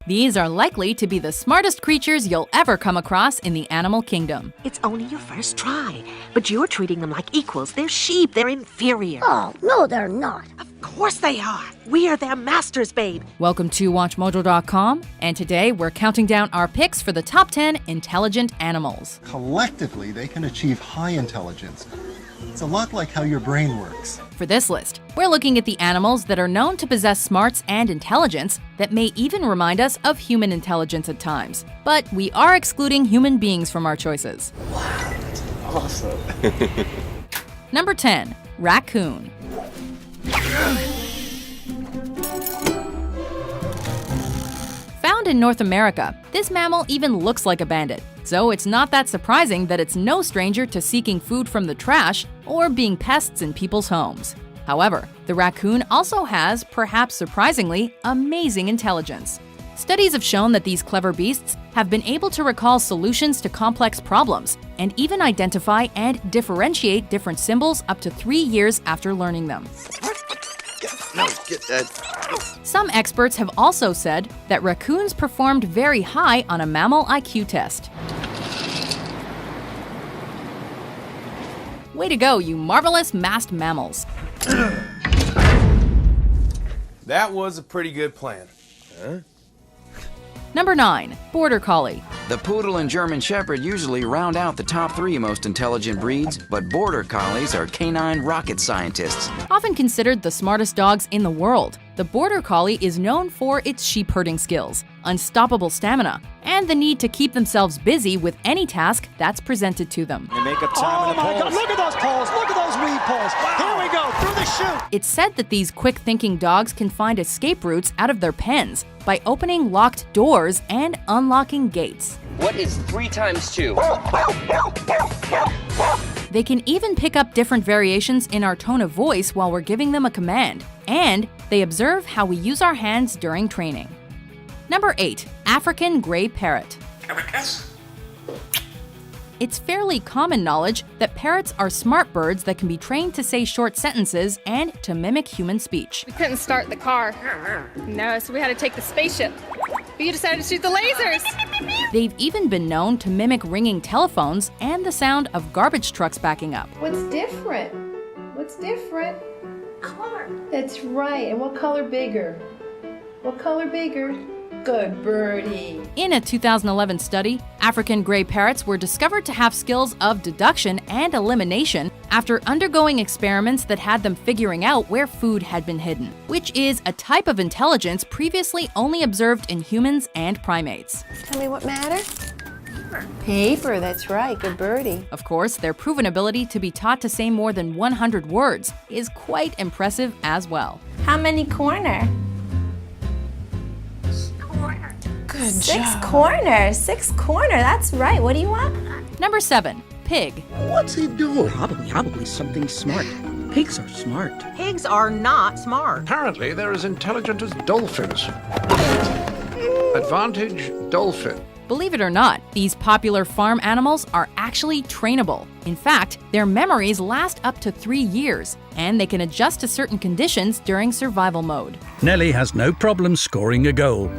These are likely to be the smartest creatures you'll ever come across in the animal kingdom. It's only your first try, but you're treating them like equals. They're sheep. They're inferior. Oh, no, they're not. Of course they are. We are their masters, babe. Welcome to WatchMojo.com, and today we're counting down our picks for the top 10 intelligent animals. Collectively, they can achieve high intelligence. It's a lot like how your brain works. For this list, we're looking at the animals that are known to possess smarts and intelligence that may even remind us of human intelligence at times. But we are excluding human beings from our choices. Wow, that's awesome. Number 10. Raccoon. Found in North America, this mammal even looks like a bandit. So it's not that surprising that it's no stranger to seeking food from the trash or being pests in people's homes. However, the raccoon also has, perhaps surprisingly, amazing intelligence. Studies have shown that these clever beasts have been able to recall solutions to complex problems and even identify and differentiate different symbols up to 3 years after learning them. No, get that. Some experts have also said that raccoons performed very high on a mammal IQ test. Way to go, you marvelous masked mammals. That was a pretty good plan. Number 9. Border Collie. The Poodle and German Shepherd usually round out the top 3 most intelligent breeds, but Border Collies are canine rocket scientists. Often considered the smartest dogs in the world, the Border Collie is known for its sheep herding skills, unstoppable stamina, and the need to keep themselves busy with any task that's presented to them. They make up time in the polls. God, look at those polls! Look at those weed polls! Wow. Here we go, through the chute! It's said that these quick-thinking dogs can find escape routes out of their pens by opening locked doors and unlocking gates. What is 3 times 2? They can even pick up different variations in our tone of voice while we're giving them a command, and they observe how we use our hands during training. Number 8. African Gray Parrot. It's fairly common knowledge that parrots are smart birds that can be trained to say short sentences and to mimic human speech. We couldn't start the car. No, so we had to take the spaceship. But you decided to shoot the lasers. They've even been known to mimic ringing telephones and the sound of garbage trucks backing up. What's different? What's different? Color. That's right. And what color bigger? What color bigger? Good birdie. In a 2011 study, African gray parrots were discovered to have skills of deduction and elimination after undergoing experiments that had them figuring out where food had been hidden, which is a type of intelligence previously only observed in humans and primates. Tell me what matter? Paper, that's right. Good birdie. Of course, their proven ability to be taught to say more than 100 words is quite impressive as well. How many corner? Good Six corner. That's right. What do you want? Number 7. Pig. What's he doing? Probably something smart. Pigs are smart. Pigs are not smart. Apparently, they're as intelligent as dolphins. Advantage, dolphin. Believe it or not, these popular farm animals are actually trainable. In fact, their memories last up to 3 years, and they can adjust to certain conditions during survival mode. Nellie has no problem scoring a goal.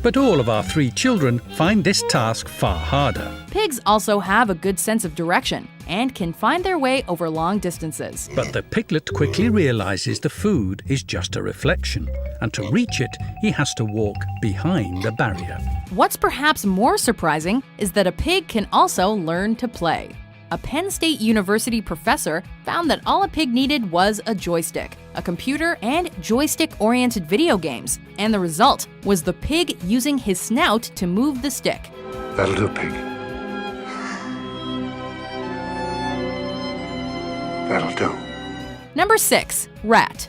But all of our 3 children find this task far harder. Pigs also have a good sense of direction and can find their way over long distances. But the piglet quickly realizes the food is just a reflection, and to reach it, he has to walk behind a barrier. What's perhaps more surprising is that a pig can also learn to play. A Penn State University professor found that all a pig needed was a joystick, a computer, and joystick-oriented video games. And the result was the pig using his snout to move the stick. That'll do, pig. That'll do. Number 6. Rat.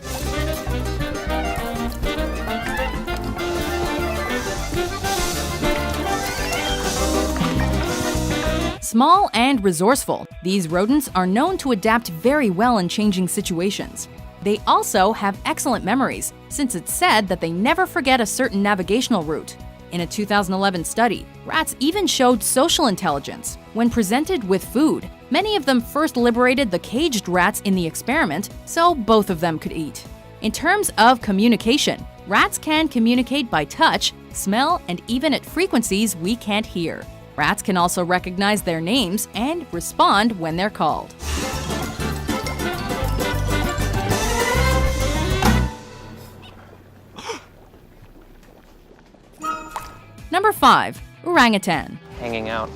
Small and resourceful, these rodents are known to adapt very well in changing situations. They also have excellent memories, since it's said that they never forget a certain navigational route. In a 2011 study, rats even showed social intelligence. When presented with food, many of them first liberated the caged rats in the experiment so both of them could eat. In terms of communication, rats can communicate by touch, smell, and even at frequencies we can't hear. Rats can also recognize their names and respond when they're called. Number 5. Orangutan. Hanging out.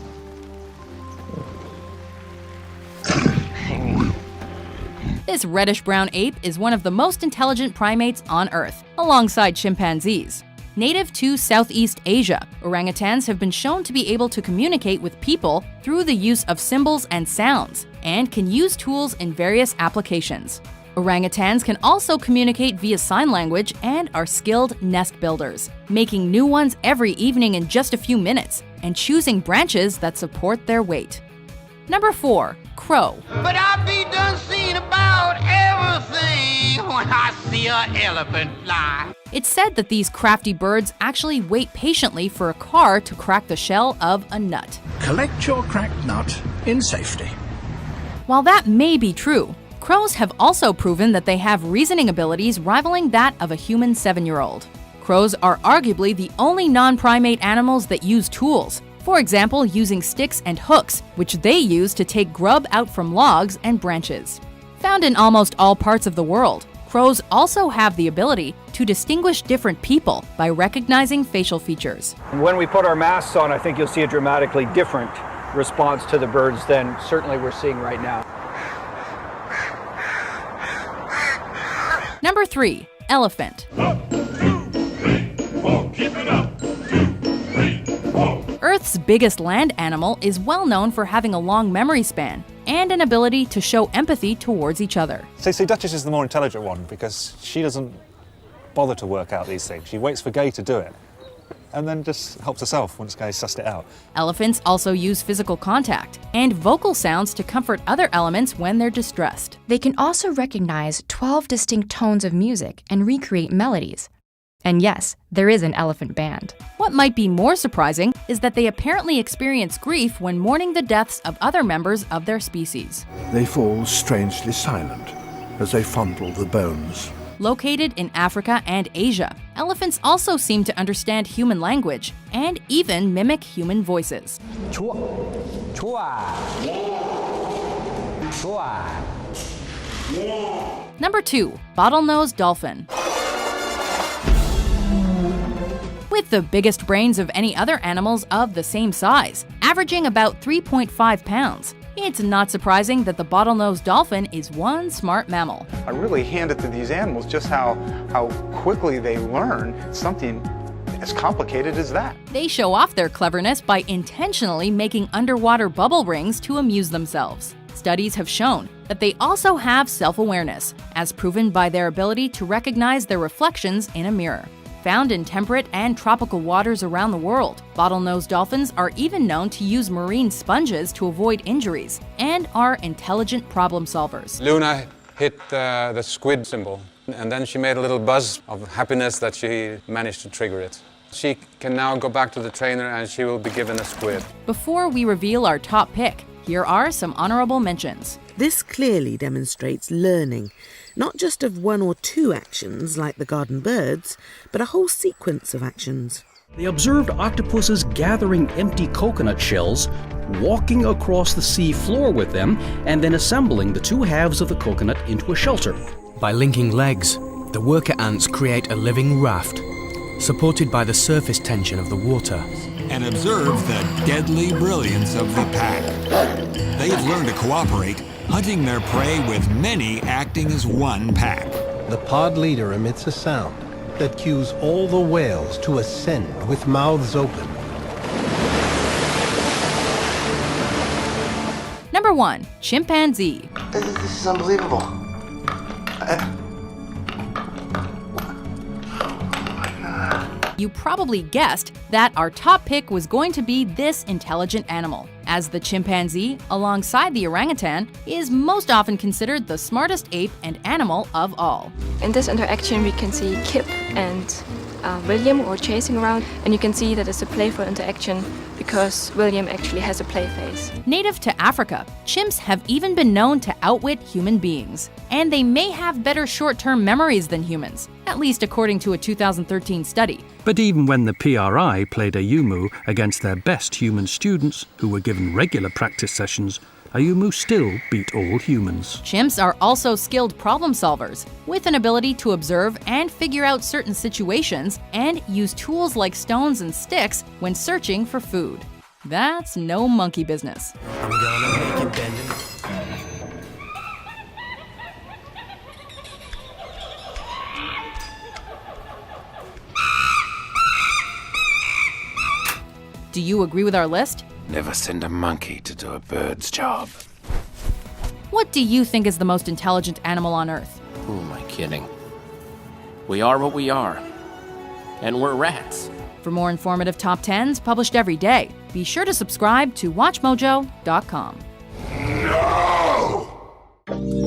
This reddish-brown ape is one of the most intelligent primates on Earth, alongside chimpanzees. Native to Southeast Asia, orangutans have been shown to be able to communicate with people through the use of symbols and sounds, and can use tools in various applications. Orangutans can also communicate via sign language and are skilled nest builders, making new ones every evening in just a few minutes, and choosing branches that support their weight. Number 4. Crow. But I be done seeing about everything when I see an elephant fly. It's said that these crafty birds actually wait patiently for a car to crack the shell of a nut. Collect your cracked nut in safety. While that may be true, crows have also proven that they have reasoning abilities rivaling that of a human 7-year-old. Crows are arguably the only non-primate animals that use tools. For example, using sticks and hooks, which they use to take grub out from logs and branches. Found in almost all parts of the world, crows also have the ability to distinguish different people by recognizing facial features. When we put our masks on, I think you'll see a dramatically different response to the birds than certainly we're seeing right now. Number 3. Elephant. Earth's biggest land animal is well known for having a long memory span and an ability to show empathy towards each other. So Duchess is the more intelligent one because she doesn't bother to work out these things. She waits for Gay to do it and then just helps herself once Gay sussed it out. Elephants also use physical contact and vocal sounds to comfort other elements when they're distressed. They can also recognize 12 distinct tones of music and recreate melodies. And yes, there is an elephant band. What might be more surprising is that they apparently experience grief when mourning the deaths of other members of their species. They fall strangely silent as they fondle the bones. Located in Africa and Asia, elephants also seem to understand human language and even mimic human voices. Number 2. Bottlenose dolphin. With the biggest brains of any other animals of the same size, averaging about 3.5 pounds. It's not surprising that the bottlenose dolphin is one smart mammal. I really hand it to these animals just how quickly they learn something as complicated as that. They show off their cleverness by intentionally making underwater bubble rings to amuse themselves. Studies have shown that they also have self-awareness, as proven by their ability to recognize their reflections in a mirror. Found in temperate and tropical waters around the world, bottlenose dolphins are even known to use marine sponges to avoid injuries and are intelligent problem solvers. Luna hit the squid symbol, and then she made a little buzz of happiness that she managed to trigger it. She can now go back to the trainer and she will be given a squid. Before we reveal our top pick, here are some honorable mentions. This clearly demonstrates learning, not just of one or two actions like the garden birds, but a whole sequence of actions. They observed octopuses gathering empty coconut shells, walking across the sea floor with them, and then assembling the two halves of the coconut into a shelter. By linking legs, the worker ants create a living raft, supported by the surface tension of the water. And observe the deadly brilliance of the pack. They have learned to cooperate, hunting their prey with many acting as one pack. The pod leader emits a sound that cues all the whales to ascend with mouths open. Number 1. Chimpanzee. This is unbelievable. You probably guessed that our top pick was going to be this intelligent animal, as the chimpanzee, alongside the orangutan, is most often considered the smartest ape and animal of all. In this interaction we can see Kip and William or chasing around, and you can see that it's a playful interaction because William actually has a play face. Native to Africa, chimps have even been known to outwit human beings. And they may have better short-term memories than humans, at least according to a 2013 study. But even when the PRI played Ayumu against their best human students, who were given regular practice sessions, Ayumu still beat all humans. Chimps are also skilled problem solvers, with an ability to observe and figure out certain situations and use tools like stones and sticks when searching for food. That's no monkey business. I'm gonna make it bending. Do you agree with our list? Never send a monkey to do a bird's job. What do you think is the most intelligent animal on Earth? Who am I kidding? We are what we are. And we're rats. For more informative top 10s published every day, be sure to subscribe to WatchMojo.com. No!